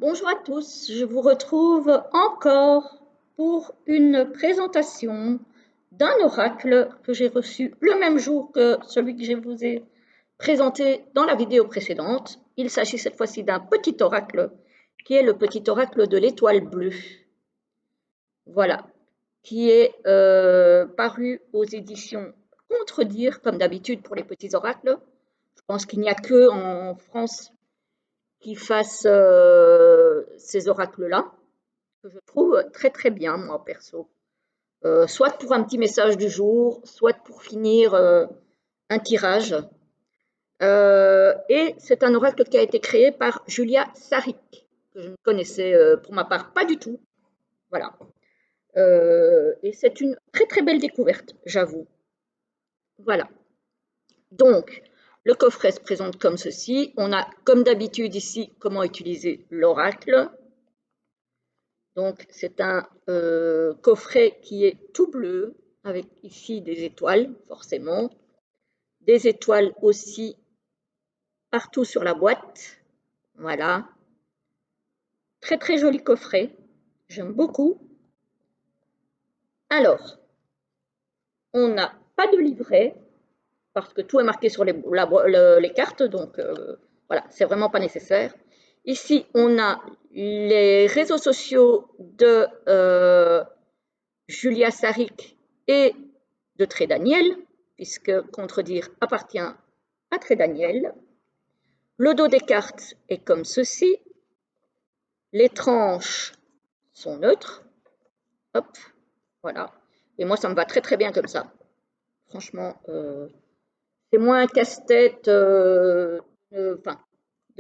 Bonjour à tous, je vous retrouve encore pour une présentation d'un oracle que j'ai reçu le même jour que celui que je vous ai présenté dans la vidéo précédente. Il s'agit cette fois-ci d'un petit oracle qui est le petit oracle de l'étoile bleue. Voilà, qui est paru aux éditions Contredire, comme d'habitude pour les petits oracles. Je pense qu'il n'y a que en France qui fassent ces oracles-là, que je trouve très très bien, moi perso. Soit pour un petit message du jour, soit pour finir un tirage. Et c'est un oracle qui a été créé par Julia Sarik, que je ne connaissais pour ma part pas du tout. Voilà. Et c'est une très très belle découverte, j'avoue. Voilà. Donc, le coffret se présente comme ceci. On a, comme d'habitude ici, comment utiliser l'oracle. Donc, c'est un coffret qui est tout bleu, avec ici des étoiles, forcément. Des étoiles aussi partout sur la boîte. Voilà. Très, très joli coffret. J'aime beaucoup. Alors, on n'a pas de livret, parce que tout est marqué sur les cartes, donc voilà, c'est vraiment pas nécessaire. Ici, on a les réseaux sociaux de Julia Sarik et de Trédaniel, puisque Contredire appartient à Trédaniel. Le dos des cartes est comme ceci. Les tranches sont neutres. Hop, voilà. Et moi, ça me va très très bien comme ça. Franchement, c'est moins un casse-tête de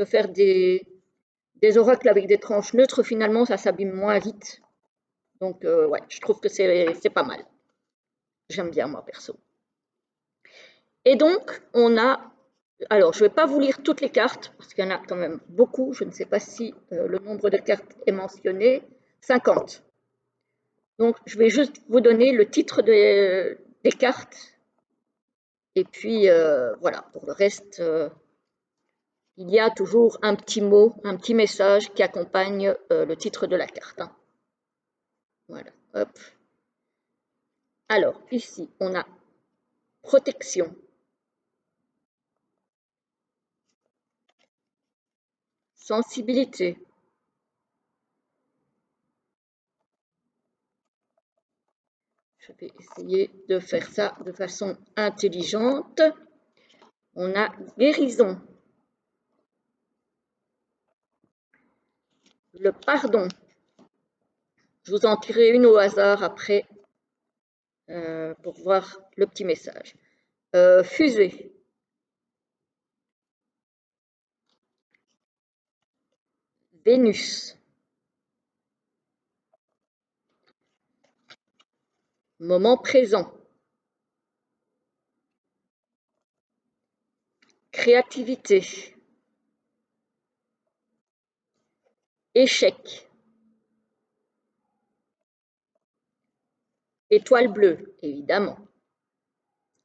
faire des oracles avec des tranches neutres. Finalement, ça s'abîme moins vite. Donc, ouais, je trouve que c'est pas mal. J'aime bien, moi, perso. Et donc, on a. Alors, je ne vais pas vous lire toutes les cartes, parce qu'il y en a quand même beaucoup. Je ne sais pas si le nombre de cartes est mentionné. 50. Donc, je vais juste vous donner le titre des cartes. Et puis, voilà, pour le reste, il y a toujours un petit mot, un petit message qui accompagne le titre de la carte. Hein. Voilà, hop. Alors, ici, on a protection. Sensibilité. Je vais essayer de faire ça de façon intelligente. On a guérison. Le pardon. Je vous en tirerai une au hasard après pour voir le petit message. Fusée. Vénus. Moment présent. Créativité. Échec. Étoile bleue, évidemment,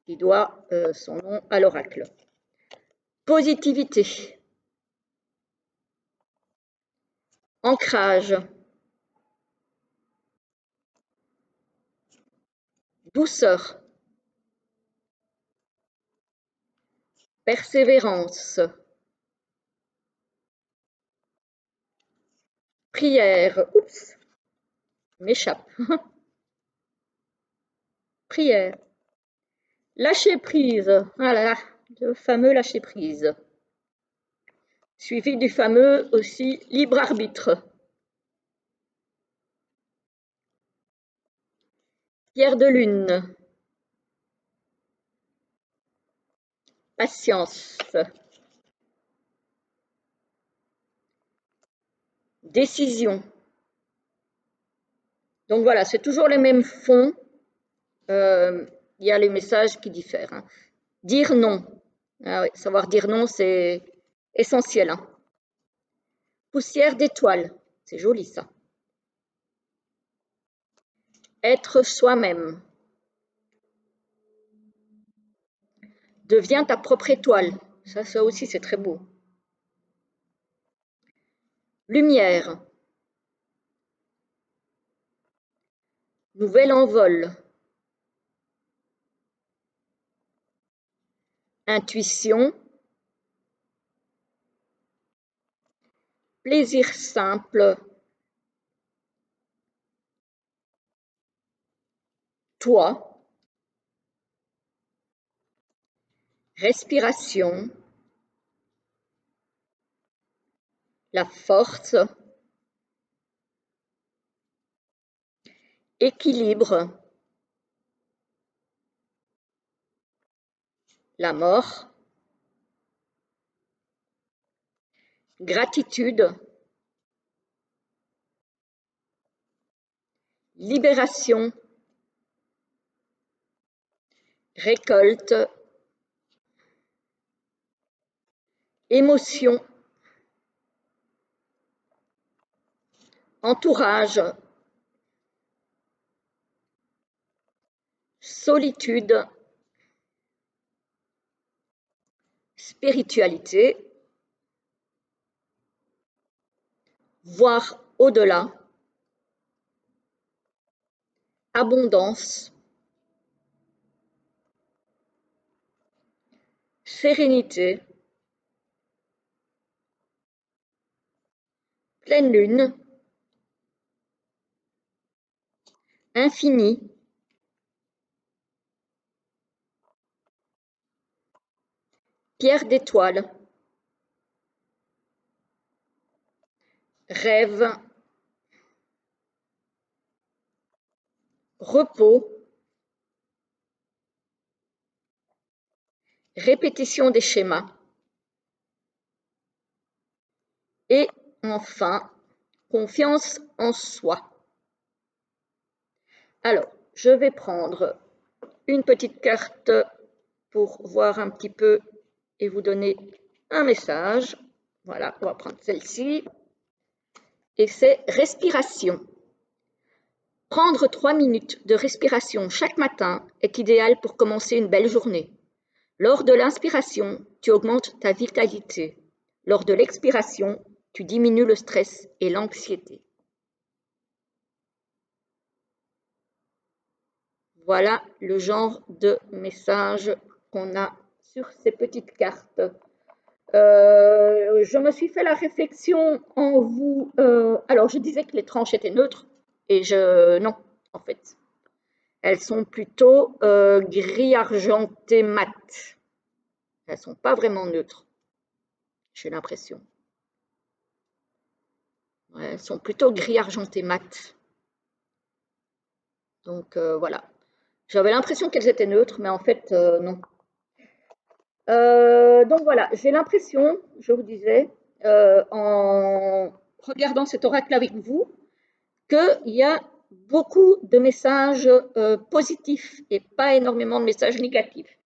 qui doit son nom à l'oracle. Positivité. Ancrage. Douceur. Persévérance. Prière. Oups, m'échappe. Prière. Lâcher prise. Voilà, le fameux lâcher prise. Suivi du fameux aussi libre arbitre. Pierre de lune. Patience. Décision. Donc voilà, c'est toujours les mêmes fonds. Il y a les messages qui diffèrent. Hein. Dire non. Ah oui, savoir dire non, c'est essentiel. Hein. Poussière d'étoile. C'est joli ça. Être soi-même. Deviens ta propre étoile. Ça aussi, c'est très beau. lumière, nouvel envol, intuition, plaisir simple, toi, respiration, la force, équilibre, la mort, gratitude, libération, récolte, émotion, entourage, solitude, spiritualité, voir au-delà, abondance, sérénité, pleine lune, infini, pierre d'étoile, rêve, repos, répétition des schémas et enfin confiance en soi. Alors, je vais prendre une petite carte pour voir un petit peu et vous donner un message. Voilà, on va prendre celle-ci. Et c'est respiration. Prendre 3 minutes de respiration chaque matin est idéal pour commencer une belle journée. Lors de l'inspiration, tu augmentes ta vitalité. Lors de l'expiration, tu diminues le stress et l'anxiété. Voilà le genre de message qu'on a sur ces petites cartes. Je me suis fait la réflexion en vous. Alors, je disais que les tranches étaient neutres, et non, en fait. Elles sont plutôt gris argenté mat. Elles ne sont pas vraiment neutres, j'ai l'impression. Ouais, elles sont plutôt gris argenté mat. Donc, voilà. J'avais l'impression qu'elles étaient neutres, mais en fait, non. Donc voilà, j'ai l'impression, je vous disais, en regardant cet oracle avec vous, qu'il y a beaucoup de messages positifs et pas énormément de messages négatifs.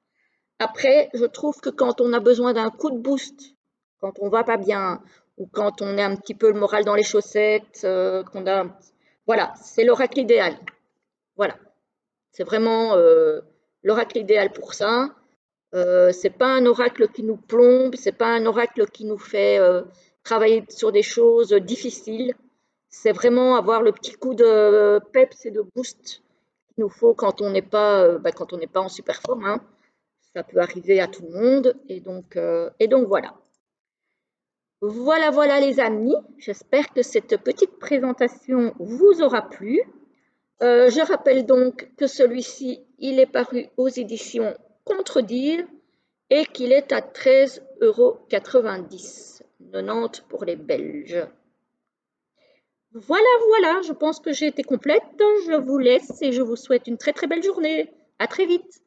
Après, je trouve que quand on a besoin d'un coup de boost, quand on va pas bien, ou quand on a un petit peu le moral dans les chaussettes, voilà, c'est l'oracle idéal. Voilà, c'est vraiment l'oracle idéal pour ça. C'est pas un oracle qui nous plombe, c'est pas un oracle qui nous fait travailler sur des choses difficiles. C'est vraiment avoir le petit coup de peps et de boost qu'il nous faut quand on n'est pas, quand on n'est pas en super forme, hein. Ça peut arriver à tout le monde, et donc voilà. Voilà les amis, j'espère que cette petite présentation vous aura plu. Je rappelle donc que celui-ci, il est paru aux éditions Contredire et qu'il est à 13,90 €, 90 pour les Belges. Voilà, je pense que j'ai été complète. Je vous laisse et je vous souhaite une très très belle journée. À très vite.